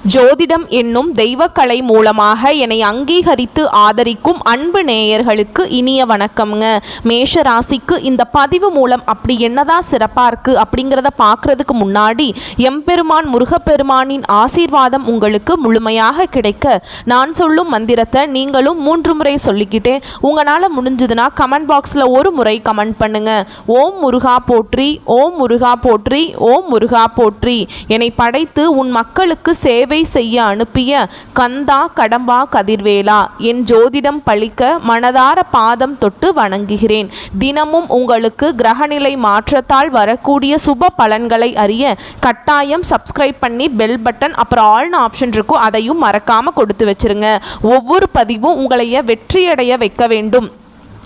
ஜோதிடம் என்னும் தெய்வக்கலை மூலமாக என்னை அங்கீகரித்து ஆதரிக்கும் அன்பு நேயர்களுக்கு இனிய வணக்கம்ங்க. மேஷ ராசிக்கு இந்த பதிவு மூலம் அப்படி என்னதான் சிறப்பாக இருக்குது அப்படிங்கிறத பார்க்குறதுக்கு முன்னாடி எம்பெருமான் முருகப்பெருமானின் ஆசீர்வாதம் உங்களுக்கு முழுமையாக கிடைக்க நான் சொல்லும் மந்திரத்தை நீங்களும் 3 முறை சொல்லிக்கிட்டேன். உங்களால் முடிஞ்சதுன்னா கமெண்ட் பாக்ஸில் ஒரு முறை கமெண்ட் பண்ணுங்க. ஓம் முருகா போற்றி, ஓம் முருகா போற்றி, ஓம் முருகா போற்றி. என்னை படைத்து உன் மக்களுக்கு சேவை செய்ய அனுப்பிய கந்தா கடம்பா கதிர்வேலா, என் ஜோதிடம் பழிக்க மனதார பாதம் தொட்டு வணங்குகிறேன். தினமும் உங்களுக்கு கிரகநிலை மாற்றத்தால் வரக்கூடிய சுப பலன்களை அறிய கட்டாயம் சப்ஸ்கிரைப் பண்ணி பெல் பட்டன் அப்புறம் ஆல்னு ஆப்ஷன் இருக்கும், அதையும் மறக்காம கொடுத்து வச்சிருங்க. ஒவ்வொரு பதிவும் உங்களைய வெற்றியடைய வைக்க வேண்டும்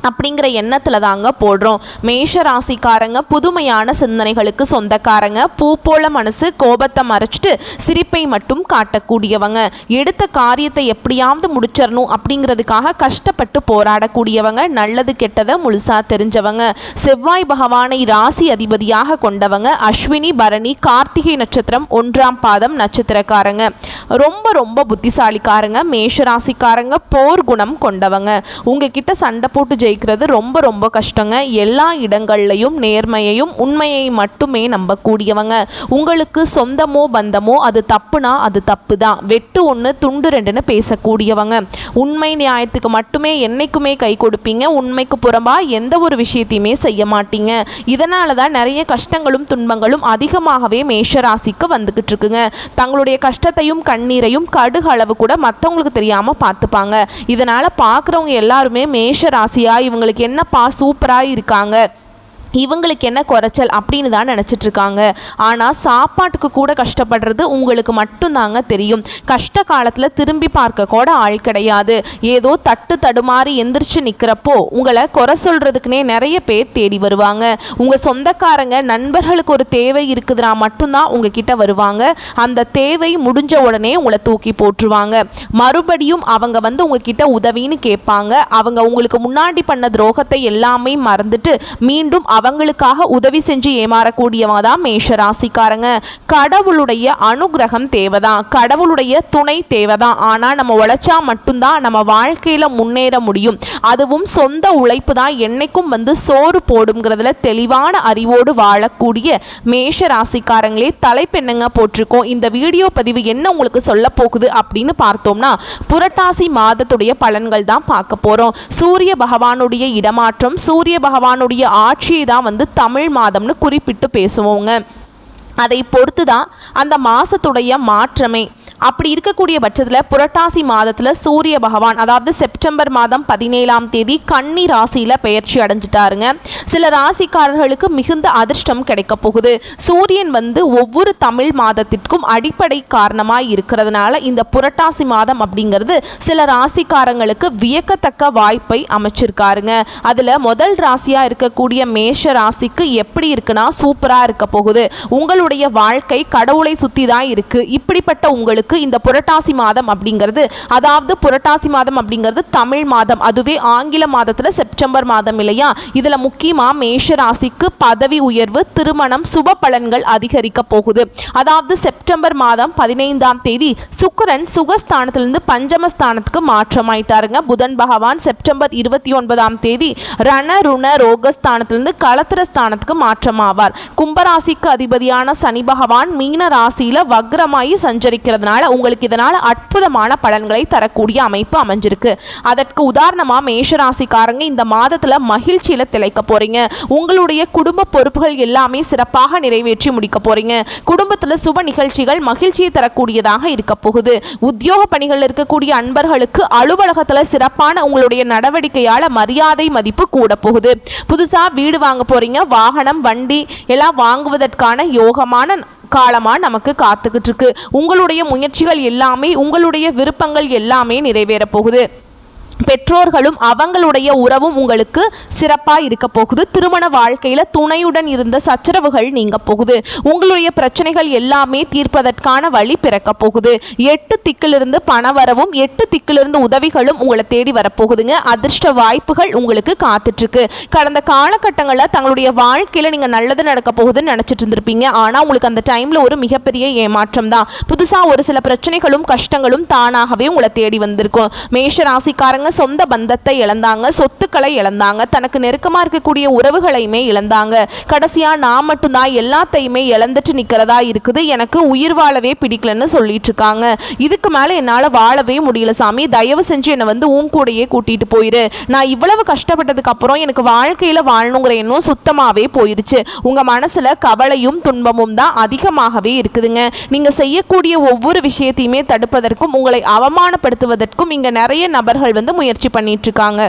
அப்படிங்கிற எண்ணத்தில் தாங்க போடுறோம். மேஷ ராசிக்காரங்க புதுமையான சிந்தனைகளுக்கு சொந்தக்காரங்க. பூ போல மனசு, கோபத்தை மறைச்சிட்டு சிரிப்பை மட்டும் காட்டக்கூடியவங்க. எடுத்த காரியத்தை எப்படியாவது முடிச்சிடணும் அப்படிங்கிறதுக்காக கஷ்டப்பட்டு போராடக்கூடியவங்க. நல்லது கெட்டதை முழுசா தெரிஞ்சவங்க. செவ்வாய் பகவானை ராசி அதிபதியாக கொண்டவங்க. அஸ்வினி பரணி கார்த்திகை நட்சத்திரம் 1ஆம் பாதம் நட்சத்திரக்காரங்க. ரொம்ப ரொம்ப புத்திசாலிக்காரங்க. மேஷ ராசிக்காரங்க போர் குணம் கொண்டவங்க. உங்ககிட்ட சண்டை போட்டு ஜெயிக்கிறது ரொம்ப ரொம்ப கஷ்டங்க. எல்லா இடங்கள்லையும் நேர்மையையும் உண்மையை மட்டுமே நம்பக்கூடியவங்க. உங்களுக்கு சொந்தமோ பந்தமோ அது தப்புனா அது தப்பு தான், வெட்டு 1 துண்டு 2ன்னு பேசக்கூடியவங்க. உண்மை நியாயத்துக்கு மட்டுமே என்னைக்குமே கை கொடுப்பீங்க. உண்மைக்கு புறம்பா எந்த ஒரு விஷயத்தையுமே செய்ய மாட்டீங்க. இதனால தான் நிறைய கஷ்டங்களும் துன்பங்களும் அதிகமாகவே மேஷராசிக்கு வந்துகிட்டு இருக்குங்க. தங்களுடைய கஷ்டத்தையும் கண்ணீரையும் கடுகு அளவு கூட மற்றவங்களுக்கு தெரியாமல் பார்த்துப்பாங்க. இதனால் பார்க்குறவங்க எல்லாருமே மேஷ ராசியா இவங்களுக்கு என்னப்பா சூப்பராக இருக்காங்க, இவங்களுக்கு என்ன குறைச்சல் அப்படின்னு தான் நினச்சிட்டு இருக்காங்க. ஆனால் சாப்பாட்டுக்கு கூட கஷ்டப்படுறது உங்களுக்கு மட்டும்தாங்க தெரியும். கஷ்ட காலத்தில் திரும்பி பார்க்க கூட ஆள் கிடையாது. ஏதோ தட்டு தடுமாறி எந்திரிச்சு நிற்கிறப்போ உங்களை குறை சொல்கிறதுக்குனே நிறைய பேர் தேடி வருவாங்க. உங்கள் சொந்தக்காரங்க நண்பர்களுக்கு ஒரு தேவை இருக்குதுன்னா மட்டும்தான் உங்ககிட்ட வருவாங்க. அந்த தேவை முடிஞ்ச உடனே உங்களை தூக்கி போட்டுருவாங்க. மறுபடியும் அவங்க வந்து உங்ககிட்ட உதவின்னு கேட்பாங்க. அவங்க உங்களுக்கு முன்னாடி பண்ண துரோகத்தை எல்லாமே மறந்துட்டு மீண்டும் அவங்களுக்காக உதவி செஞ்சு ஏமாறக்கூடியவங்க தான் மேஷ ராசிக்காரங்க. கடவுளுடைய அனுகிரகம் தேவைதான், கடவுளுடைய துணை தேவைதான். ஆனால் நம்ம உழைச்சா மட்டும்தான் நம்ம வாழ்க்கையில் முன்னேற முடியும். அதுவும் சொந்த உழைப்பு தான் என்னைக்கும் வந்து சோறு போடுங்கிறதுல தெளிவான அறிவோடு வாழக்கூடிய மேஷ ராசிக்காரங்களே தலைப்பெண்ணுங்க போட்டிருக்கோம். இந்த வீடியோ பதிவு என்ன உங்களுக்கு சொல்ல போகுது அப்படின்னு பார்த்தோம்னா புரட்டாசி மாதத்துடைய பலன்கள் தான் பார்க்க போகிறோம். சூரிய பகவானுடைய இடமாற்றம், சூரிய பகவானுடைய ஆட்சியை தான் வந்து தமிழ் மாதம்னு குறிப்பிட்டு பேசுவோங்க. அதை பொறுத்து தான் அந்த மாதத்துடைய மாற்றமே. அப்படி இருக்கக்கூடிய பட்சத்தில் புரட்டாசி மாதத்தில் சூரிய பகவான் அதாவது செப்டம்பர் மாதம் 17ஆம் தேதி கன்னி ராசியில் பெயர்ச்சி அடைஞ்சிட்டாருங்க. சில ராசிக்காரர்களுக்கு மிகுந்த அதிர்ஷ்டம் கிடைக்க போகுது. சூரியன் வந்து ஒவ்வொரு தமிழ் மாதத்திற்கும் அடிப்படை காரணமாக இருக்கிறதுனால இந்த புரட்டாசி மாதம் அப்படிங்கிறது சில ராசிக்காரங்களுக்கு வியக்கத்தக்க வாய்ப்பை அமைச்சிருக்காருங்க. அதில் முதல் ராசியாக இருக்கக்கூடிய மேஷ ராசிக்கு எப்படி இருக்குன்னா சூப்பராக இருக்க போகுது. உங்களுடைய வாழ்க்கை கடவுளை சுற்றி தான் இருக்குது. இப்படிப்பட்ட உங்களுக்கு இந்த புரட்டாசி மாதம் அப்படிங்கிறது, அதாவது புரட்டாசி மாதம் அப்படிங்கிறது தமிழ் மாதம், அதுவே ஆங்கில மாதத்தில் செப்டம்பர் மாதம் இல்லையா. இதில் முக்கியமாக மேஷ ராசிக்கு பதவி உயர்வு, திருமணம், சுப பலன்கள் அதிகரிக்க போகுது. அதாவது செப்டம்பர் மாதம் 15ஆம் தேதி சுக்கிரன் சுகஸ்தானத்திலிருந்து பஞ்சமஸ்தானத்துக்கு மாற்றமாயிட்டாருங்க. புதன் பகவான் செப்டம்பர் 29ஆம் தேதி ரண ருண ரோகஸ்தானத்திலிருந்து களத்திரஸ்தானத்துக்கு மாற்றமாவார். கும்பராசிக்கு அதிபதியான சனி பகவான் மீன ராசியில வக்ரமாயி சஞ்சரிக்கிறதுனால உங்களுக்கு இதனால அற்புதமான பலன்களை தரக்கூடிய அமைப்பு அமைஞ்சிருக்கு. அதற்கு உதாரணமா மேஷராசிக்காரங்க இந்த மாதத்துல மகிழ்ச்சியில திளைக்க போறீங்க. உங்களுடைய குடும்ப பொறுப்புகள் எல்லாமே சிறப்பாக நிறைவேற்றி முடிக்க போறீங்க. குடும்பத்துல சுப நிகழ்ச்சிகள் மகிழ்ச்சியை தரக்கூடியதாக இருக்க போகுது. உத்தியோக பணிகள் இருக்கக்கூடிய அன்பர்களுக்கு அலுவலகத்துல சிறப்பான உங்களுடைய நடவடிக்கையால மரியாதை மதிப்பு கூட போகுது. புதுசா வீடு வாங்க போறீங்க. வாகனம், வண்டி எல்லாம் வாங்குவதற்கான யோகமான காலமாக நமக்கு காத்துக்கிட்டு இருக்கு. உங்களுடைய முயற்சிகள் எல்லாமே, உங்களுடைய விருப்பங்கள் எல்லாமே நிறைவேற போகுது. பெற்றோர்களும் அவங்களுடைய உறவும் உங்களுக்கு சிறப்பாக இருக்க போகுது. திருமண வாழ்க்கையில் துணையுடன் இருந்த சச்சரவுகள் நீங்க போகுது. உங்களுடைய பிரச்சனைகள் எல்லாமே தீர்ப்பதற்கான வழி பிறக்க போகுது. 8 திக்கிலிருந்து பணவரவும் 8 திக்கிலிருந்து உதவிகளும் உங்களை தேடி வரப்போகுதுங்க. அதிர்ஷ்ட வாய்ப்புகள் உங்களுக்கு காத்துட்ருக்கு. கடந்த காலகட்டங்களில் தங்களுடைய வாழ்க்கையில் நீங்கள் நல்லது நடக்க போகுதுன்னு நினச்சிட்டு இருந்திருப்பீங்க. ஆனால் உங்களுக்கு அந்த டைமில் ஒரு மிகப்பெரிய ஏமாற்றம் தான். புதுசாக ஒரு சில பிரச்சனைகளும் கஷ்டங்களும் தானாகவே உங்களை தேடி வந்திருக்கும். மேஷ ராசிக்காரங்க சொந்த பந்தத்தை இழந்தாங்க, சொத்துக்களை இழந்தாங்க, தனக்கு நெருக்கமாக இருக்கக்கூடிய உறவுகளையுமே இழந்தாங்க. கடைசியா நான் மட்டும்தான் எல்லாத்தையுமே இழந்துட்டு நிற்கிறதா இருக்குது, எனக்கு உயிர் வாழவே பிடிக்கலன்னு சொல்லிட்டு இருக்காங்க. இதுக்கு மேலே என்னால் வாழவே முடியல சாமி, தயவு செஞ்சு என்னை வந்து உன் கூடையே கூட்டிட்டு போயிரு. நான் இவ்வளவு கஷ்டப்பட்டதுக்கு அப்புறம் எனக்கு வாழ்க்கையில் வாழணுங்கிற எண்ணம் சுத்தமாகவே போயிருச்சு. உங்கள் மனசில் கவலையும் துன்பமும் தான் அதிகமாகவே இருக்குதுங்க. நீங்கள் செய்யக்கூடிய ஒவ்வொரு விஷயத்தையுமே தடுப்பதற்கும் உங்களை அவமானப்படுத்துவதற்கும் இங்கே நிறைய நபர்கள் வந்து முயற்சி பண்ணிட்டு இருக்காங்க.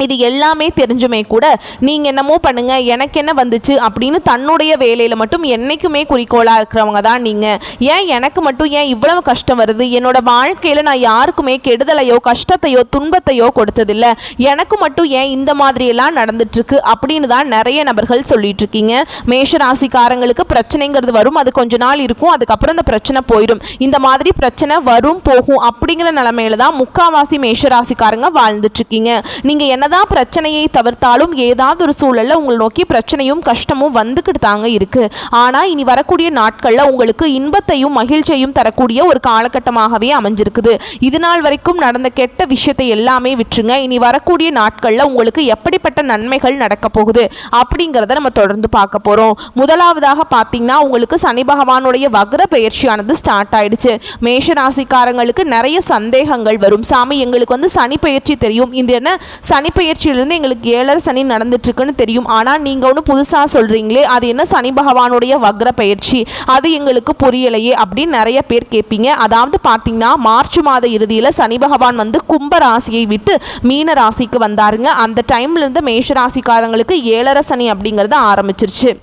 இது எல்லாமே தெரிஞ்சுமே கூட நீங்கள் என்னமோ பண்ணுங்க, எனக்கு என்ன வந்துச்சு அப்படின்னு தன்னுடைய வேலையில் மட்டும் என்றைக்குமே குறிக்கோளாக இருக்கிறவங்க தான் நீங்கள். ஏன் எனக்கு மட்டும் ஏன் இவ்வளவு கஷ்டம் வருது, என்னோட வாழ்க்கையில் நான் யாருக்குமே கெடுதலையோ கஷ்டத்தையோ துன்பத்தையோ கொடுத்ததில்லை, எனக்கு மட்டும் ஏன் இந்த மாதிரியெல்லாம் நடந்துட்டுருக்கு அப்படின்னு தான் நிறைய நபர்கள் சொல்லிட்டு இருக்கீங்க. மேஷ ராசிக்காரங்களுக்கு பிரச்சனைங்கிறது வரும், அது கொஞ்ச நாள் இருக்கும், அதுக்கப்புறம் இந்த பிரச்சனை போயிடும். இந்த மாதிரி பிரச்சனை வரும் போகும் அப்படிங்கிற நிலைமையில தான் முக்காவாசி மேஷ ராசிக்காரங்க வாழ்ந்துட்டு இருக்கீங்க. நீங்கள் என்ன தான் பிரச்சனையை தவிர்த்தாலும் ஏதாவது ஒரு சூழல்ல உங்களை நோக்கி பிரச்சனையும் கஷ்டமும் வந்துக்கிட்டு தாங்க இருக்கு. ஆனால் இனி வரக்கூடிய நாட்களில் உங்களுக்கு இன்பத்தையும் மகிழ்ச்சியையும் தரக்கூடிய ஒரு காலகட்டமாகவே அமைஞ்சிருக்குது. இது நாள் வரைக்கும் நடந்த கெட்ட விஷயத்தை எல்லாமே விட்டுருங்க. இனி வரக்கூடிய நாட்களில் உங்களுக்கு எப்படிப்பட்ட நன்மைகள் நடக்க போகுது அப்படிங்கிறத நம்ம தொடர்ந்து பார்க்க போகிறோம். முதலாவதாக பார்த்தீங்கன்னா உங்களுக்கு சனி பகவானுடைய வக்ர பெயர்ச்சியானது ஸ்டார்ட் ஆயிடுச்சு. மேஷ ராசிக்காரங்களுக்கு நிறைய சந்தேகங்கள் வரும். சாமி எங்களுக்கு வந்து சனி பெயர்ச்சி தெரியும், இந்த என்ன சனி பெயர்ச்சியிலிருந்து எங்களுக்கு 7 சனி நடந்துட்டு இருக்குன்னு தெரியும், ஆனால் நீங்கள் ஒன்று புதுசாக சொல்கிறீங்களே அது என்ன சனி பகவானுடைய வக்ர பெயர்ச்சி, அது எங்களுக்கு புரியலையே அப்படின்னு நிறைய பேர் கேட்பீங்க. அதாவது பார்த்தீங்கன்னா மார்ச் மாத இறுதியில் சனி பகவான் வந்து கும்ப ராசியை விட்டு மீன ராசிக்கு வந்தாருங்க. அந்த டைம்லேருந்து மேஷ ராசிக்காரங்களுக்கு 7 சனி அப்படிங்கிறது ஆரம்பிச்சிருச்சு.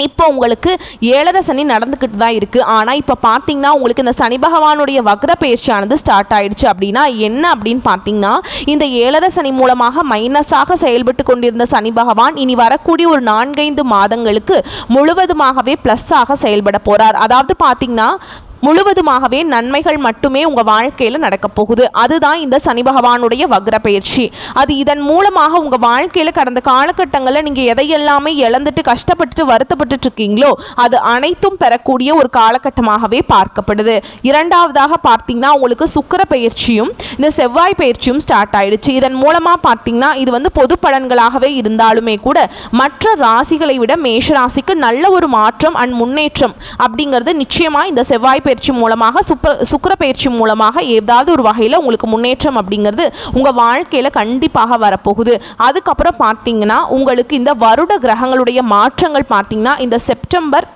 இப்போ உங்களுக்கு 7 சனி நடந்துக்கிட்டு தான் இருக்குது. ஆனால் இப்போ பார்த்தீங்கன்னா உங்களுக்கு இந்த சனி பகவானுடைய வக்ர பயிற்சியானது ஸ்டார்ட் ஆயிடுச்சு. அப்படின்னா என்ன அப்படின்னு பார்த்தீங்கன்னா இந்த 7 சனி மூலமாக மைனஸாக செயல்பட்டு கொண்டிருந்த சனி பகவான் இனி வரக்கூடிய ஒரு 4-5 மாதங்களுக்கு முழுவதுமாகவே ப்ளஸ்ஸாக செயல்பட போகிறார். அதாவது பார்த்தீங்கன்னா முழுவதுமாகவே நன்மைகள் மட்டுமே உங்கள் வாழ்க்கையில் நடக்க போகுது. அதுதான் இந்த சனி பகவானுடைய வக்ர பயிற்சி. அது இதன் மூலமாக உங்கள் வாழ்க்கையில் கடந்த காலகட்டங்களில் நீங்கள் எதையெல்லாமே இழந்துட்டு கஷ்டப்பட்டு வருத்தப்பட்டு இருக்கீங்களோ அது அனைத்தும் பெறக்கூடிய ஒரு காலகட்டமாகவே பார்க்கப்படுது. இரண்டாவதாக பார்த்தீங்கன்னா உங்களுக்கு சுக்கிர பயிற்சியும் இந்த செவ்வாய் பயிற்சியும் ஸ்டார்ட் ஆயிடுச்சு. இதன் மூலமாக பார்த்தீங்கன்னா இது வந்து பொது பலன்களாகவே இருந்தாலுமே கூட மற்ற ராசிகளை விட மேஷ ராசிக்கு நல்ல ஒரு மாற்றம் அண்ட் முன்னேற்றம் அப்படிங்கிறது நிச்சயமாக இந்த செவ்வாய் பயிற்சி மூலமாக சுக்கிர பயிற்சி மூலமாக ஏதாவது ஒரு வகையில் உங்களுக்கு முன்னேற்றம் அப்படிங்கிறது உங்கள் வாழ்க்கையில் கண்டிப்பாக வரப்போகுது. அதுக்கப்புறம் பார்த்தீங்கன்னா உங்களுக்கு இந்த வருட கிரகங்களுடைய மாற்றங்கள் பார்த்தீங்கன்னா இந்த செப்டம்பர்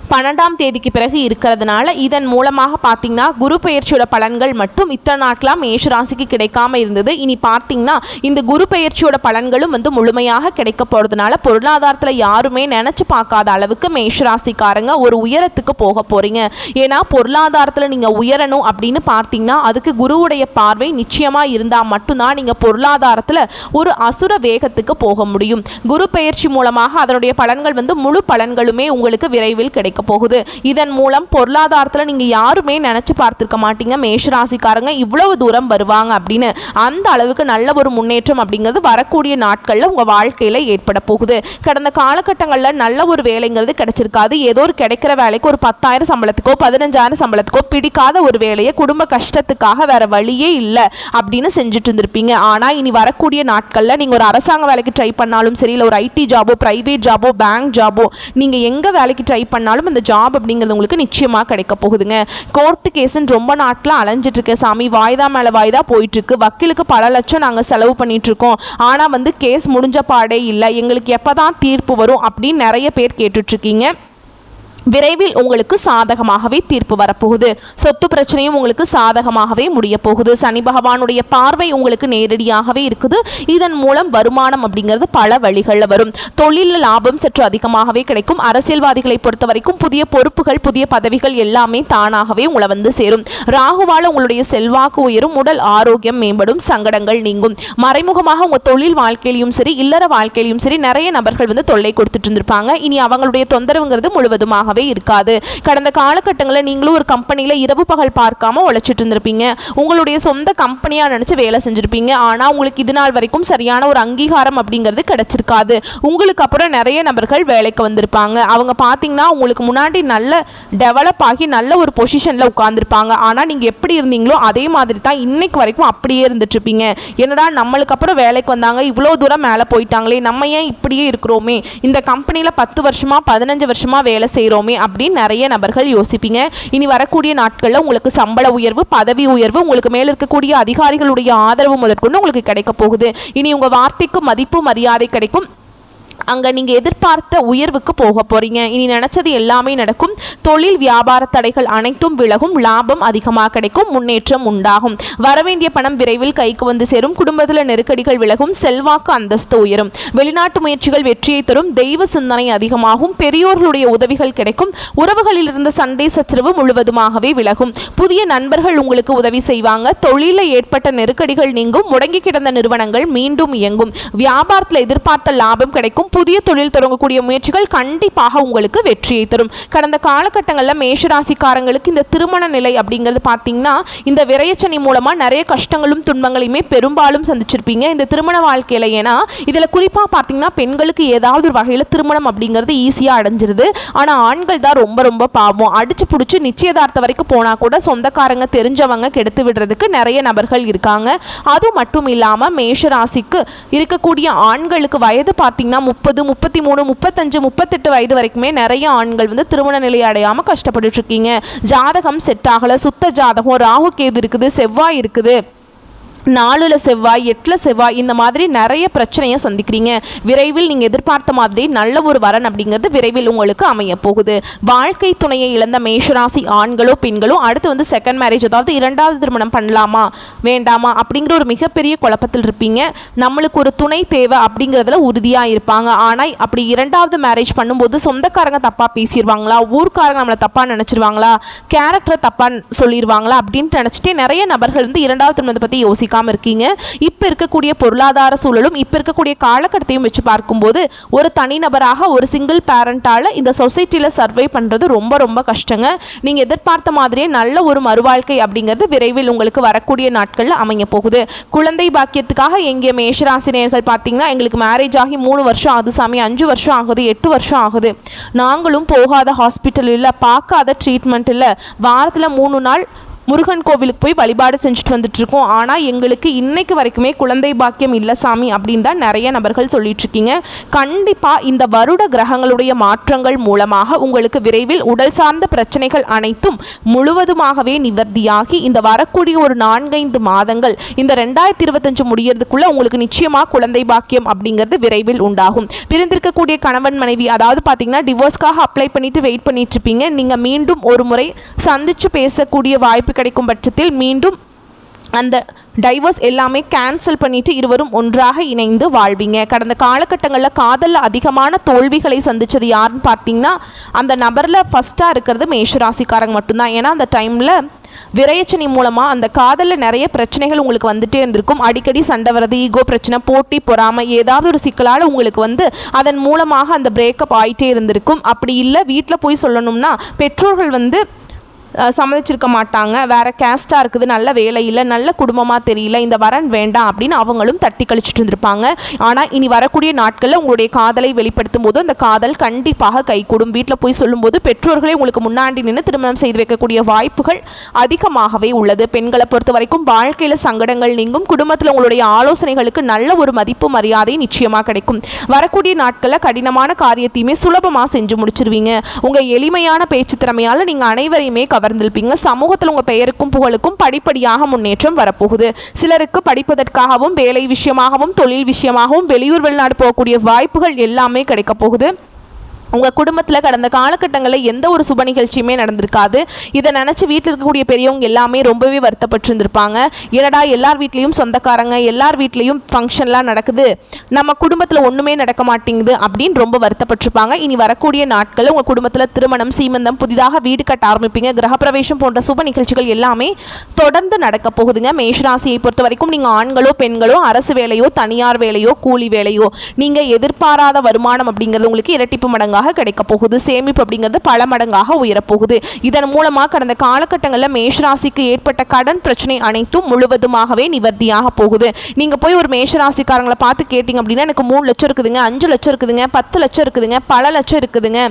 12ஆம் தேதிக்கு பிறகு இருக்கிறதுனால இதன் மூலமாக பார்த்தீங்கன்னா குரு பெயர்ச்சியோட பலன்கள் மட்டும் இத்தனை நாட்களாக மேஷ ராசிக்கு கிடைக்காம இருந்தது. இனி பார்த்தீங்கன்னா இந்த குரு பெயர்ச்சியோட பலன்களும் வந்து முழுமையாக கிடைக்க போகிறதுனால பொருளாதாரத்தில் யாருமே நினச்சி பார்க்காத அளவுக்கு மேஷ ராசிக்காரங்க ஒரு உயரத்துக்கு போக போகிறீங்க. ஏன்னா பொருளாதாரத்தில் நீங்கள் உயரணும் அப்படின்னு பார்த்தீங்கன்னா அதுக்கு குருவுடைய பார்வை நிச்சயமாக இருந்தால் மட்டும்தான் நீங்கள் பொருளாதாரத்தில் ஒரு அசுர வேகத்துக்கு போக முடியும். குரு பெயர்ச்சி மூலமாக அதனுடைய பலன்கள் வந்து முழு பலன்களுமே உங்களுக்கு விரைவில் கிடைக்க போகுது. இதன் மூலம் பொருளாதாரத்தில் நீங்க யாருமே நினைச்சு பார்த்திருக்க மாட்டீங்க மேஷ ராசிக்காரங்க இவ்வளவு தூரம் வருவாங்க அப்படின்னு. அந்த அளவுக்கு நல்ல ஒரு முன்னேற்றம் அப்படிங்கிறது வரக்கூடிய நாட்களில் உங்க வாழ்க்கையில ஏற்பட போகுது. கடந்த காலகட்டங்களில் நல்ல ஒரு வேலைங்கிறது கிடைச்சிருக்காது. ஏதோ ஒரு கிடைக்கிற வேலைக்கு ஒரு 10,000 சம்பளத்துக்கோ 15,000 சம்பளத்துக்கோ பிடிக்காத ஒரு வேலையை குடும்ப கஷ்டத்துக்காக வேற வழியே இல்லை அப்படின்னு செஞ்சுட்டு இருந்திருப்பீங்க. ஆனா இனி வரக்கூடிய நாட்களில் நீங்க ஒரு அரசாங்க வேலைக்கு ட்ரை பண்ணாலும் சரி, இல்லை ஒரு ஐடி ஜாபோ பிரைவேட் ஜாபோ பேங்க் ஜாபோ நீங்க எங்க வேலைக்கு ட்ரை பண்ணாலும் இந்த ஜாப் அப்படிங்கிறது உங்களுக்கு நிச்சயமாக கிடைக்க போகுதுங்க. கோர்ட்டு கேஸுன்னு ரொம்ப நாட்கள் அலைஞ்சிட்டு இருக்கு சாமி, வாய்தா மேலே வாய்தா போயிட்டு இருக்கு, வக்கீலுக்கு பல லட்சம் நாங்கள் செலவு பண்ணிட்டு இருக்கோம், ஆனால் வந்து கேஸ் முடிஞ்ச பாடே இல்லை, எங்களுக்கு எப்போ தான் தீர்ப்பு வரும் அப்படின்னு நிறைய பேர் கேட்டுட்ருக்கீங்க. விரைவில் உங்களுக்கு சாதகமாகவே தீர்ப்பு வரப்போகுது. சொத்து பிரச்சனையும் உங்களுக்கு சாதகமாகவே முடிய போகுது. சனி பகவானுடைய பார்வை உங்களுக்கு நேரடியாகவே இருக்குது. இதன் மூலம் வருமானம் அப்படிங்கிறது பல வழிகளில் வரும். தொழிலில் லாபம் சற்று அதிகமாகவே கிடைக்கும். அரசியல்வாதிகளை பொறுத்த வரைக்கும் புதிய பொறுப்புகள், புதிய பதவிகள் எல்லாமே தானாகவே உங்களை வந்து சேரும். ராகுவால் உங்களுடைய செல்வாக்கு உயரும். உடல் ஆரோக்கியம் மேம்படும். சங்கடங்கள் நீங்கும். மறைமுகமாக உங்கள் தொழில் வாழ்க்கையிலும் சரி, இல்லற வாழ்க்கையிலும் சரி, நிறைய நபர்கள் வந்து தொல்லை கொடுத்துட்டு இருந்திருப்பாங்க. இனி அவங்களுடைய தொந்தரவுங்கிறது முழுவதுமாக இருக்காது. கடந்த காலகட்டங்களில் நீங்களும் ஒரு கம்பெனியில் இரவு பகல் பார்க்காம உழைச்சிட்டு இருந்திருப்பீங்க. உங்களுடைய சொந்த கம்பெனியா நினைச்சு வேலை செஞ்சிருப்பீங்க. ஆனா உங்களுக்கு இது நாள் வரைக்கும் சரியான ஒரு அங்கீகாரம் அப்படிங்கிறது கிடைச்சிருக்காது. உங்களுக்கு அப்புறம் நிறைய நபர்கள் வேலைக்கு வந்திருப்பாங்க. அவங்க பார்த்தீங்கன்னா உங்களுக்கு முன்னாடி நல்ல டெவலப் ஆகி நல்ல ஒரு பொசிஷன்ல உட்கார்ந்துருப்பாங்க. ஆனா நீங்க எப்படி இருந்தீங்களோ அதே மாதிரி தான் இன்னைக்கு வரைக்கும் அப்படியே இருந்துட்டு இருப்பீங்க. என்னடா நம்மளுக்கு அப்புறம் வேலைக்கு வந்தாங்க, இவ்வளோ தூரம் மேலே போயிட்டாங்களே, நம்ம ஏன் இப்படியே இருக்கிறோமே, இந்த கம்பெனியில் 10 வருஷமா 15 வருஷமா வேலை செய்கிறோம் அப்படின்னு நிறைய நபர்கள் யோசிப்பீங்க. இனி வரக்கூடிய நாட்களில் உங்களுக்கு சம்பள உயர்வு, பதவி உயர்வு, உங்களுக்கு மேல இருக்கக்கூடிய அதிகாரிகளுடைய ஆதரவு முதற்கொண்டு உங்களுக்கு கிடைக்க போகுது. இனி உங்க வார்த்தைக்கு மதிப்பு மரியாதை கிடைக்கும். அங்கே நீங்கள் எதிர்பார்த்த உயர்வுக்கு போக போகிறீங்க. இனி நினச்சது எல்லாமே நடக்கும். தொழில் வியாபார தடைகள் அனைத்தும் விலகும். லாபம் அதிகமாக கிடைக்கும். முன்னேற்றம் உண்டாகும். வரவேண்டிய பணம் விரைவில் கைக்கு வந்து சேரும். குடும்பத்தில் நெருக்கடிகள் விலகும். செல்வாக்கு அந்தஸ்து உயரும். வெளிநாட்டு முயற்சிகள் வெற்றியை தரும். தெய்வ சிந்தனை அதிகமாகும். பெரியோர்களுடைய உதவிகள் கிடைக்கும். உறவுகளில் இருந்த சண்டை சச்சரவு முழுவதுமாகவே விலகும். புதிய நண்பர்கள் உங்களுக்கு உதவி செய்வாங்க. தொழிலில் ஏற்பட்ட நெருக்கடிகள் நீங்கும். முடங்கி கிடந்த நிறுவனங்கள் மீண்டும் இயங்கும். வியாபாரத்தில் எதிர்பார்த்த லாபம் கிடைக்கும். புதிய தொழில் தொடங்கக்கூடிய முயற்சிகள் கண்டிப்பாக உங்களுக்கு வெற்றியை தரும். கடந்த காலகட்டங்களில் மேஷராசிக்காரங்களுக்கு இந்த திருமண நிலை அப்படிங்கிறது பார்த்தீங்கன்னா இந்த விரையச்சனி மூலமாக நிறைய கஷ்டங்களும் துன்பங்களையுமே பெரும்பாலும் சந்திச்சிருப்பீங்க இந்த திருமண வாழ்க்கையில். ஏன்னா இதில் குறிப்பாக பார்த்தீங்கன்னா பெண்களுக்கு ஏதாவது ஒரு வகையில் திருமணம் அப்படிங்கிறது ஈஸியாக அடைஞ்சிருது. ஆனால் ஆண்கள் தான் ரொம்ப ரொம்ப பாவம். அடிச்சு பிடிச்சி நிச்சயதார்த்தம் வரைக்கும் போனால் கூட சொந்தக்காரங்க தெரிஞ்சவங்க கெடுத்து விடுறதுக்கு நிறைய நபர்கள் இருக்காங்க. அது மட்டும் இல்லாமல் மேஷராசிக்கு இருக்கக்கூடிய ஆண்களுக்கு வயது பார்த்தீங்கன்னா 30, 33, 35, 38 வயது வரைக்குமே நிறைய ஆண்கள் வந்து திருமண நிலை அடையாமல் கஷ்டப்பட்டு இருக்கீங்க. ஜாதகம் செட் ஆகலை. சுத்த ஜாதகம், ராகு கேது இருக்குது, செவ்வாய் இருக்குது, 4ல் செவ்வாய், 8ல் செவ்வாய், இந்த மாதிரி நிறைய பிரச்சனையை சந்திக்கிறீங்க. விரைவில் நீங்கள் எதிர்பார்த்த மாதிரி நல்ல ஒரு வரன் அப்படிங்கிறது விரைவில் உங்களுக்கு அமைய போகுது. வாழ்க்கை துணையை இழந்த மேஷராசி ஆண்களோ பெண்களோ அடுத்து வந்து செகண்ட் மேரேஜ், அதாவது 2வது திருமணம் பண்ணலாமா வேண்டாமா அப்படிங்கிற ஒரு மிகப்பெரிய குழப்பத்தில் இருப்பீங்க. நம்மளுக்கு ஒரு துணை தேவை அப்படிங்கிறதுல உறுதியாக இருப்பாங்க. ஆனால் அப்படி 2வது மேரேஜ் பண்ணும்போது சொந்தக்காரங்க தப்பாக பேசிடுவாங்களா, ஊர்க்காரங்க நம்மளை தப்பாக நினச்சிருவாங்களா, கேரக்டரை தப்பாக சொல்லிடுவாங்களா அப்படின்ட்டு நினச்சிட்டே நிறைய நபர்கள் வந்து 2வது திருமணத்தை பற்றி யோசிக்காம இருக்கீங்க. இப்ப இருக்கக்கூடிய பொருளாதார சூழலும் இப்ப இருக்கக்கூடிய காலகட்டத்தையும் வச்சு பார்க்கும்போது ஒரு தனிநபராக ஒரு சிங்கிள் பேரண்டால இந்த சொசைட்டில சர்வை பண்றது ரொம்ப ரொம்ப கஷ்டங்க. நீங்க எதிர்பார்த்த மாதிரியே நல்ல ஒரு மறுவாழ்க்கை அப்படிங்கிறது விரைவில் உங்களுக்கு வரக்கூடிய நாட்கள்ல அமைய போகுது. குழந்தை பாக்கியத்துக்காக எங்கே மேஷராசினியர்கள் பார்த்தீங்கன்னா எங்களுக்கு மேரேஜ் ஆகி 3 வருஷம் ஆகுது சாமி, 5 வருஷம் ஆகுது, 8 வருஷம் ஆகுது, நாங்களும் போகாத ஹாஸ்பிட்டல் இல்லை, பார்க்காத ட்ரீட்மெண்ட் இல்லை, வாரத்தில் 3 நாள் முருகன் கோவிலுக்கு போய் வழிபாடு செஞ்சுட்டு வந்துட்டு இருக்கோம். ஆனால் எங்களுக்கு இன்னைக்கு வரைக்குமே குழந்தை பாக்கியம் இல்லை சாமி அப்படின்னு தான் நிறைய நபர்கள் சொல்லிட்டு இருக்கீங்க. கண்டிப்பாக இந்த வருட கிரகங்களுடைய மாற்றங்கள் மூலமாக உங்களுக்கு விரைவில் உடல் சார்ந்த பிரச்சனைகள் அனைத்தும் முழுவதுமாகவே நிவர்த்தியாகி இந்த வரக்கூடிய ஒரு 4-5 மாதங்கள் இந்த 2025 முடியறதுக்குள்ள உங்களுக்கு நிச்சயமாக குழந்தை பாக்கியம் அப்படிங்கிறது விரைவில் உண்டாகும். பிரிந்திருக்கக்கூடிய கணவன் மனைவி, அதாவது பார்த்தீங்கன்னா டிவோர்ஸ்க்காக அப்ளை பண்ணிட்டு வெயிட் பண்ணிட்டு இருப்பீங்க. நீங்கள் மீண்டும் ஒரு முறை சந்திச்சு பேசக்கூடிய வாய்ப்பு கிடைக்கும் பட்சத்தில் மீண்டும் அந்த டைவர்ஸ் எல்லாமே கேன்சல் பண்ணிட்டு இருவரும் ஒன்றாக இணைந்து வாழ்வீங்க. கடந்த காலகட்டங்களில் காதலில் அதிகமான தோல்விகளை சந்தித்தது யாருன்னு பார்த்தீங்கன்னா அந்த நபரில் ஃபஸ்ட்டாக இருக்கிறது மேஷராசிக்காரங்க மட்டும்தான். ஏன்னா அந்த டைமில் விரையச்சனி மூலமாக அந்த காதலில் நிறைய பிரச்சனைகள் உங்களுக்கு வந்துட்டே இருந்திருக்கும். அடிக்கடி சண்டை வரது, ஈகோ பிரச்சனை, போட்டி பொறாமை, ஏதாவது ஒரு சிக்கலால் உங்களுக்கு வந்து அதன் மூலமாக அந்த பிரேக்கப் ஆகிட்டே இருந்திருக்கும். அப்படி இல்லை வீட்டில் போய் சொல்லணும்னா பெற்றோர்கள் வந்து சம்மதிச்சிருக்க மாட்டாங்க, வேறு கேஸ்ட்டாக இருக்குது, நல்ல வேலை இல்லை, நல்ல குடும்பமாக தெரியல, இந்த வரன் வேண்டாம் அப்படின்னு அவங்களும் தட்டி கழிச்சிட்டு இருந்திருப்பாங்க. ஆனால் இனி வரக்கூடிய நாட்களில் உங்களுடைய காதலை வெளிப்படுத்தும் போது அந்த காதல் கண்டிப்பாக கைகூடும். வீட்டில் போய் சொல்லும்போது பெற்றோர்களே உங்களுக்கு முன்னாடி நின்று திருமணம் செய்து வைக்கக்கூடிய வாய்ப்புகள் அதிகமாகவே உள்ளது. பெண்களை பொறுத்த வரைக்கும் வாழ்க்கையில் சங்கடங்கள் நீங்கும். குடும்பத்தில் உங்களுடைய ஆலோசனைகளுக்கு நல்ல ஒரு மதிப்பு மரியாதை நிச்சயமாக கிடைக்கும். வரக்கூடிய நாட்களில் கடினமான காரியத்தையுமே சுலபமாக செஞ்சு முடிச்சிருவீங்க. உங்கள் எளிமையான பேச்சு திறமையால் நீங்கள் அனைவரையுமே கவர்ந்திருப்பீங்க. சமூகத்தில் உங்கள் பெயருக்கும் புகழுக்கும் படிப்படியாக முன்னேற்றம் வரப்போகுது. சிலருக்கு படிப்பதற்காகவும் வேலை விஷயமாகவும் தொழில் விஷயமாகவும் வெளியூர் வெளிநாடு போகக்கூடிய வாய்ப்புகள் எல்லாமே கிடைக்க போகுது. உங்கள் குடும்பத்தில் கடந்த காலகட்டங்களில் எந்த ஒரு சுப நிகழ்ச்சியுமே நடந்திருக்காது. இதை நினச்சி வீட்டில் இருக்கக்கூடிய பெரியவங்க எல்லாமே ரொம்பவே வருத்தப்பட்டிருந்திருப்பாங்க. ஏடா எல்லார் வீட்லேயும் சொந்தக்காரங்க, எல்லார் வீட்லேயும் ஃபங்க்ஷன்லாம் நடக்குது, நம்ம குடும்பத்தில் ஒன்றுமே நடக்க மாட்டேங்குது அப்படின்னு ரொம்ப வருத்தப்பட்டிருப்பாங்க. இனி வரக்கூடிய நாட்களில் உங்கள் குடும்பத்தில் திருமணம், சீமந்தம், புதிதாக வீடு கட்ட ஆரம்பிப்பீங்க, கிரகப்பிரவேசம் போன்ற சுப நிகழ்ச்சிகள் எல்லாமே தொடர்ந்து நடக்க போகுதுங்க. மேஷராசியை பொறுத்த வரைக்கும் நீங்கள் ஆண்களோ பெண்களோ, அரசு வேலையோ தனியார் வேலையோ கூலி வேலையோ, நீங்கள் எதிர்பாராத வருமானம் அப்படிங்கிறது உங்களுக்கு இரட்டிப்பு மடங்காக கிடைக்க போகுது. சேமிப்பு அப்படிங்கிறது பல மடங்காக உயரப்போகுது. இதன் மூலமாக கடந்த காலகட்டங்களில் மேஷராசிக்கு ஏற்பட்ட கடன் பிரச்சனை அனைத்தும் முழுவதுமாகவே நிவர்த்தியாக போகுது. நீங்க போய் ஒரு மேஷராசிக்காரங்களை பார்த்து கேட்டீங்க அப்படின்னா, எனக்கு 3 லட்சம் இருக்குதுங்க, 5 லட்சம் இருக்குதுங்க, 10 லட்சம் இருக்குதுங்க, பல லட்சம் இருக்குதுங்க,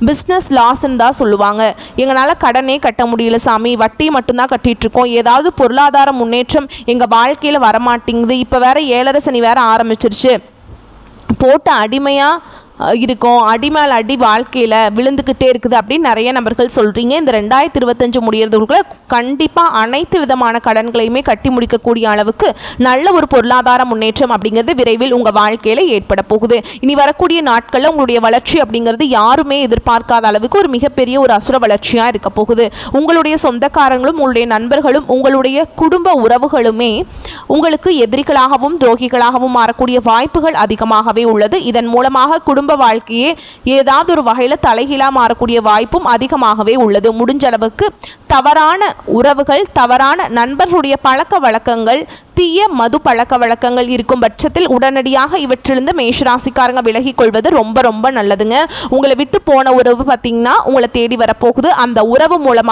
பிஸ்னஸ் லாஸ்ன்னு தான் சொல்லுவாங்க. எங்களால் கடனே கட்ட முடியல சாமி, வட்டி மட்டும்தான் கட்டிட்டு இருக்கோம், ஏதாவது பொருளாதார முன்னேற்றம் எங்கள் வாழ்க்கையில் வரமாட்டேங்குது, இப்போ வேற 7.5 சனி வேற ஆரம்பிச்சிருச்சு, போட்ட அடிமையாக இருக்கும், அடிமேல் அடி வாழ்க்கையில் விழுந்துக்கிட்டே இருக்குது அப்படின்னு நிறைய நபர்கள் சொல்கிறீங்க. இந்த 2025 முடியறதுக்குள்ள கண்டிப்பாக அனைத்து விதமான கடன்களையுமே கட்டி முடிக்கக்கூடிய அளவுக்கு நல்ல ஒரு பொருளாதார முன்னேற்றம் அப்படிங்கிறது விரைவில் உங்கள் வாழ்க்கையில் ஏற்பட போகுது. இனி வரக்கூடிய நாட்களில் உங்களுடைய வளர்ச்சி அப்படிங்கிறது யாருமே எதிர்பார்க்காத அளவுக்கு ஒரு மிகப்பெரிய ஒரு அசுர வளர்ச்சியாக இருக்க போகுது. உங்களுடைய சொந்தக்காரங்களும், உங்களுடைய நண்பர்களும், உங்களுடைய குடும்ப உறவுகளுமே உங்களுக்கு எதிரிகளாகவும் துரோகிகளாகவும் மாறக்கூடிய வாய்ப்புகள் அதிகமாகவே உள்ளது. இதன் மூலமாக குடும்ப வாழ்க்கையே ஏதாவது ஒரு வகையில் தலைகீழாக மாறக்கூடிய வாய்ப்பும் அதிகமாகவே உள்ளது. முடிஞ்ச அளவுக்கு தவறான உறவுகள், தவறான நண்பர்களுடைய பழக்க வழக்கங்கள், தீய மது பழக்க வழக்கங்கள் இருக்கும் பட்சத்தில் உடனடியாக இவற்றிலிருந்து மேஷராசிக்காரங்க விலகி கொள்வது ரொம்ப ரொம்ப நல்லதுங்க. உங்களை விட்டு போன உறவு பார்த்தீங்கன்னா உங்களை தேடி வரப்போகுது. அந்த உறவு மூலமாக